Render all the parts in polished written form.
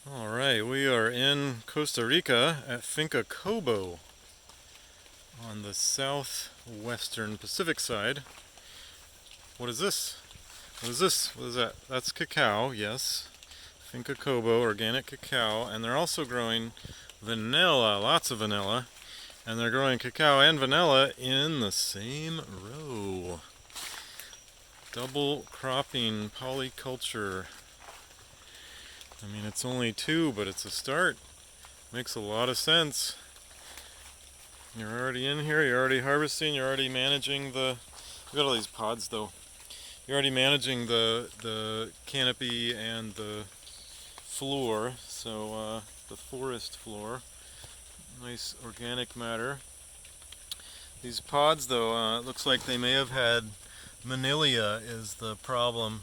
Alright, we are in Costa Rica at Finca Cobo on the southwestern Pacific side. What is this? What is this? What is that? That's cacao, yes. Finca Cobo, organic cacao, and they're also growing vanilla, lots of vanilla, and they're growing cacao and vanilla in the same row. Double cropping polyculture. I mean, it's only two, but it's a start. Makes a lot of sense. You're already in here, you're already harvesting, you're already managing the... We've got all these pods though. You're already managing the canopy and the floor, so the forest floor. Nice organic matter. These pods though, it looks like they may have had Monilia is the problem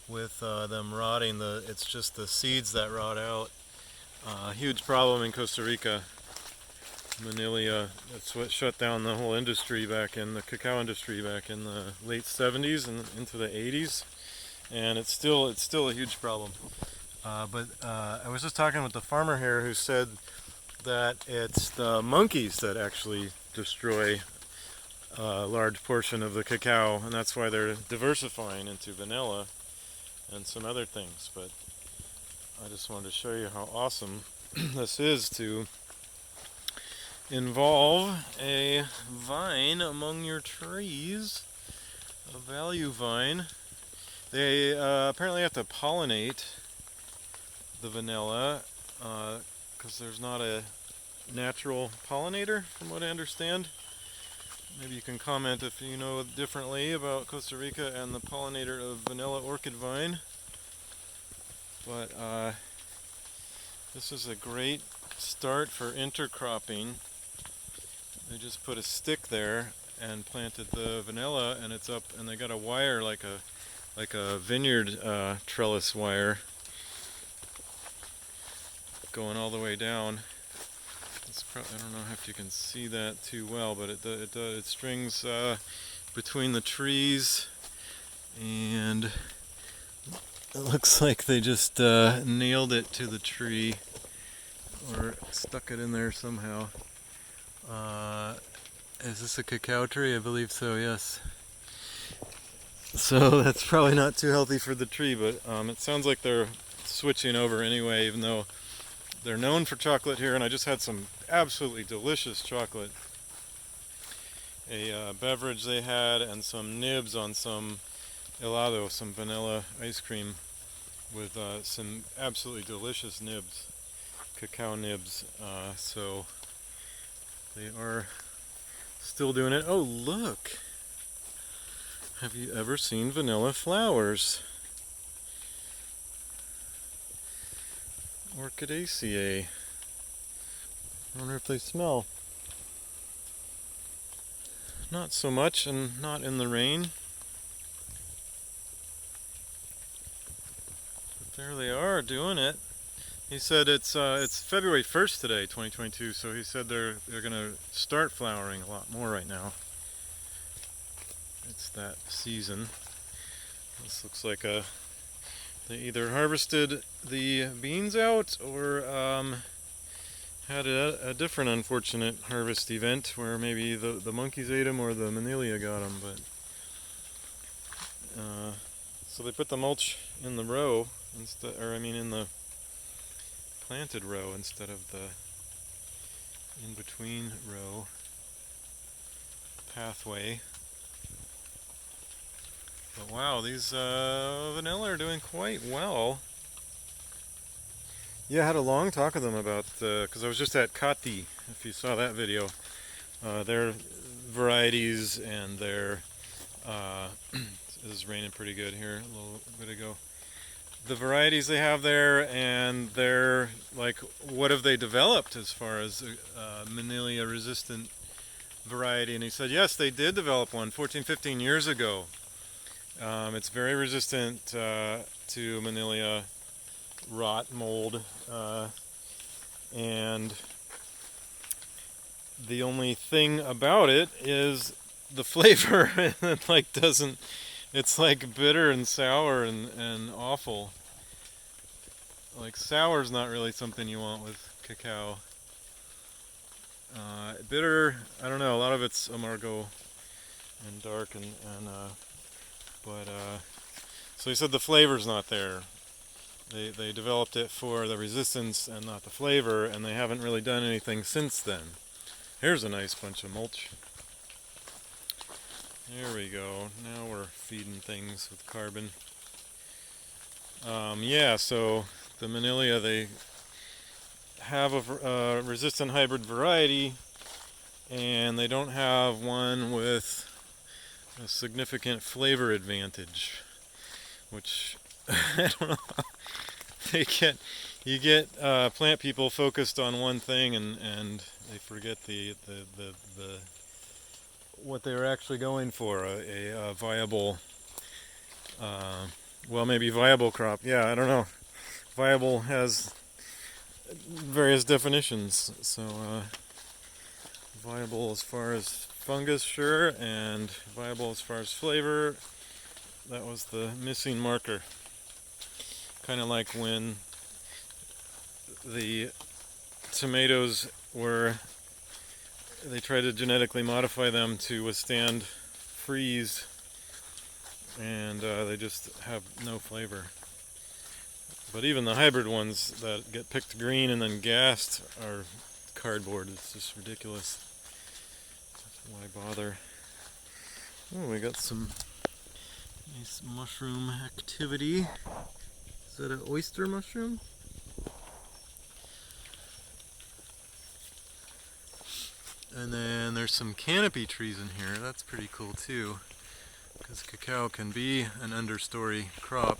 with them rotting. It's just the seeds that rot out. Huge problem in Costa Rica. Monilia, that's what shut down the whole industry back in the cacao industry back in the late 70s and into the 80s, and it's still a huge problem. But I was just talking with the farmer here who said that it's the monkeys that actually destroy a large portion of the cacao, and that's why they're diversifying into vanilla and some other things. But I just wanted to show you how awesome this is to involve a vine among your trees, a value vine. They apparently have to pollinate the vanilla because there's not a natural pollinator, from what I understand. Maybe you can comment if you know differently about Costa Rica and the pollinator of vanilla orchid vine. But this is a great start for intercropping. They just put a stick there and planted the vanilla, and it's up, and they got a wire like a vineyard trellis wire going all the way down. I don't know if you can see that too well, but it strings between the trees, and it looks like they just nailed it to the tree or stuck it in there somehow. Is this a cacao tree? I believe so, yes. So that's probably not too healthy for the tree, but it sounds like they're switching over anyway, even though they're known for chocolate here, and I just had some absolutely delicious chocolate. A beverage they had, and some nibs on some helado, some vanilla ice cream with some absolutely delicious nibs, cacao nibs. So they are still doing it. Oh, look! Have you ever seen vanilla flowers? Orchidaceae. I wonder if they smell. Not so much, and not in the rain. But there they are doing it. He said it's February 1st today, 2022. So he said they're gonna start flowering a lot more right now. It's that season. This looks like they either harvested the beans out or had a different unfortunate harvest event where maybe the monkeys ate them or the Monilia got them. But so they put the mulch in the row instead, or I mean in the planted row instead of the in between row pathway. But wow, these vanilla are doing quite well. Yeah, I had a long talk with them about, because I was just at Cati, if you saw that video. Their varieties and their, it was raining pretty good here a little bit ago. The varieties they have there, and their, like, what have they developed as far as Monilia-resistant variety? And he said, yes, they did develop one 14, 15 years ago. It's very resistant to Monilia rot, mold, and the only thing about it is the flavor. It like doesn't. It's like bitter and sour and awful. like sour's not really something you want with cacao. Bitter, I don't know. A lot of it's amargo and dark, but so he said the flavor's not there. They developed it for the resistance and not the flavor, and they haven't really done anything since then. Here's a nice bunch of mulch. There we go. Now we're feeding things with carbon. Yeah, so the Monilia, they have a resistant hybrid variety, and they don't have one with a significant flavor advantage, which I don't know. You get plant people focused on one thing, and they forget the what they were actually going for, a viable, well, maybe viable crop. Yeah, I don't know. Viable has various definitions. So viable as far as fungus, sure, and viable as far as flavor, that was the missing marker. Kind of like when the tomatoes they tried to genetically modify them to withstand freeze, and they just have no flavor. But even the hybrid ones that get picked green and then gassed are cardboard. It's just ridiculous. Why bother? Oh, we got some nice mushroom activity. Is that an oyster mushroom? And then there's some canopy trees in here. That's pretty cool too, because cacao can be an understory crop.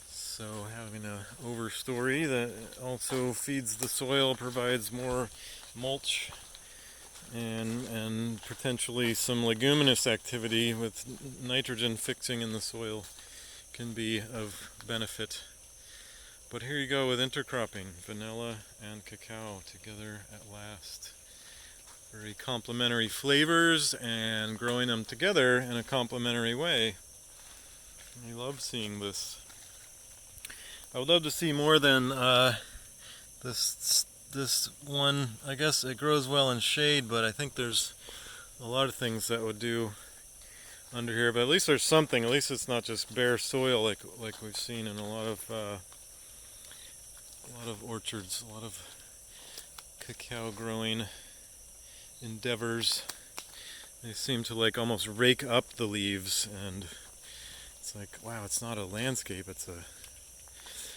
So having an overstory that also feeds the soil, provides more mulch, and potentially some leguminous activity with nitrogen fixing in the soil can be of benefit. But here you go with intercropping, vanilla and cacao together at last. Very complementary flavors and growing them together in a complementary way. I love seeing this. I would love to see more than this one. I guess it grows well in shade, but I think there's a lot of things that would do under here. But at least there's something. At least it's not just bare soil like we've seen in a lot of orchards, a lot of cacao growing endeavors. They seem to like almost rake up the leaves, and it's like, wow, it's not a landscape, it's a...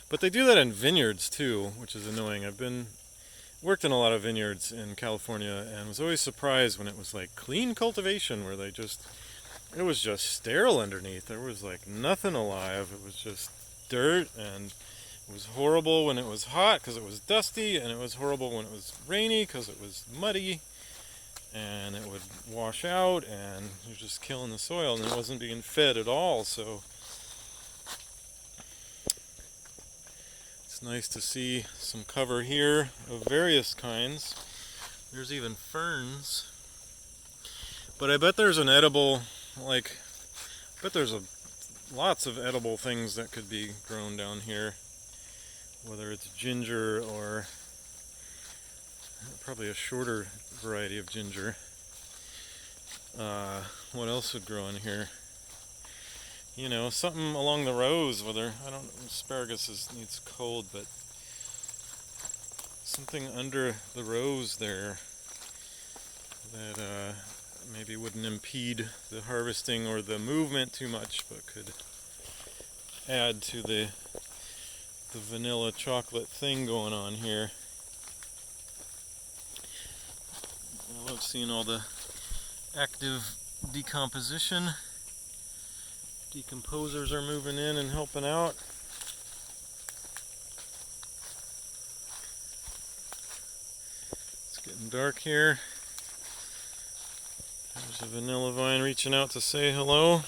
But they do that in vineyards too, which is annoying. I've worked in a lot of vineyards in California and was always surprised when it was like clean cultivation, where it was just sterile underneath. There was like nothing alive. It was just dirt, and it was horrible when it was hot because it was dusty, and it was horrible when it was rainy because it was muddy, and it would wash out, and you're just killing the soil, and it wasn't being fed at all. So it's nice to see some cover here of various kinds. There's even ferns. But I bet there's an edible, lots of edible things that could be grown down here. Whether it's ginger or probably a shorter variety of ginger. What else would grow in here? You know, something along the rows, asparagus needs cold, but something under the rows there that maybe wouldn't impede the harvesting or the movement too much, but could add to the vanilla chocolate thing going on here. I love seeing all the active decomposition. Decomposers are moving in and helping out. It's getting dark here. There's a vanilla vine reaching out to say hello.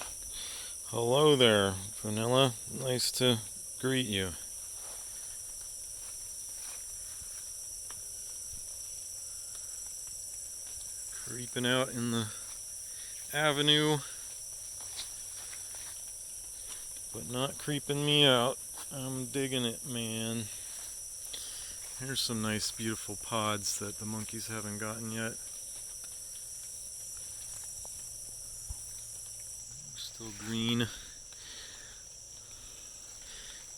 Hello there, vanilla. Nice to greet you. Creeping out in the avenue. but not creeping me out. I'm digging it, man. Here's some nice, beautiful pods that the monkeys haven't gotten yet. Still green.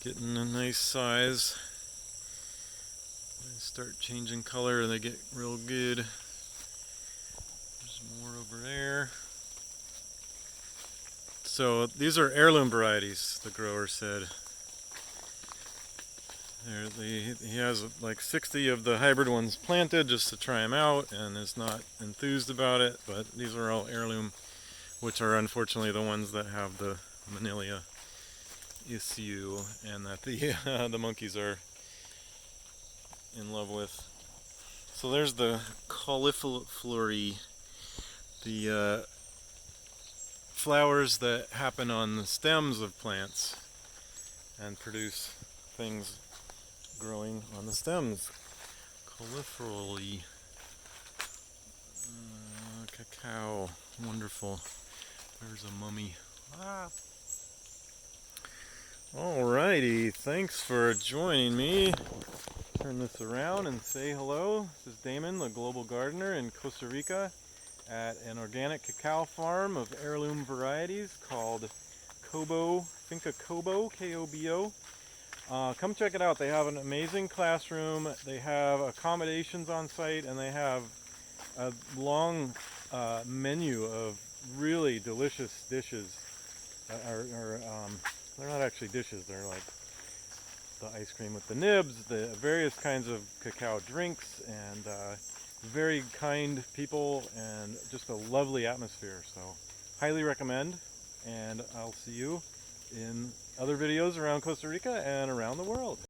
Getting a nice size. They start changing color and they get real good. There's more over there. So these are heirloom varieties, the grower said. He has like 60 of the hybrid ones planted just to try them out and is not enthused about it, but these are all heirloom, which are unfortunately the ones that have the Monilia issue and that the monkeys are in love with. So there's the cauliflory, the flowers that happen on the stems of plants and produce things growing on the stems. Cauliflory, cacao, wonderful. There's a mummy. Ah. Alrighty, thanks for joining me. Turn this around and say hello. This is Damon, the global gardener in Costa Rica at an organic cacao farm of heirloom varieties called Cobo, Finca Cobo, K-O-B-O. Come check it out. They have an amazing classroom, they have accommodations on site, and they have a long menu of really delicious dishes. They're not actually dishes, they're like the ice cream with the nibs, the various kinds of cacao drinks, and very kind people, and just a lovely atmosphere. So highly recommend, and I'll see you in other videos around Costa Rica and around the world.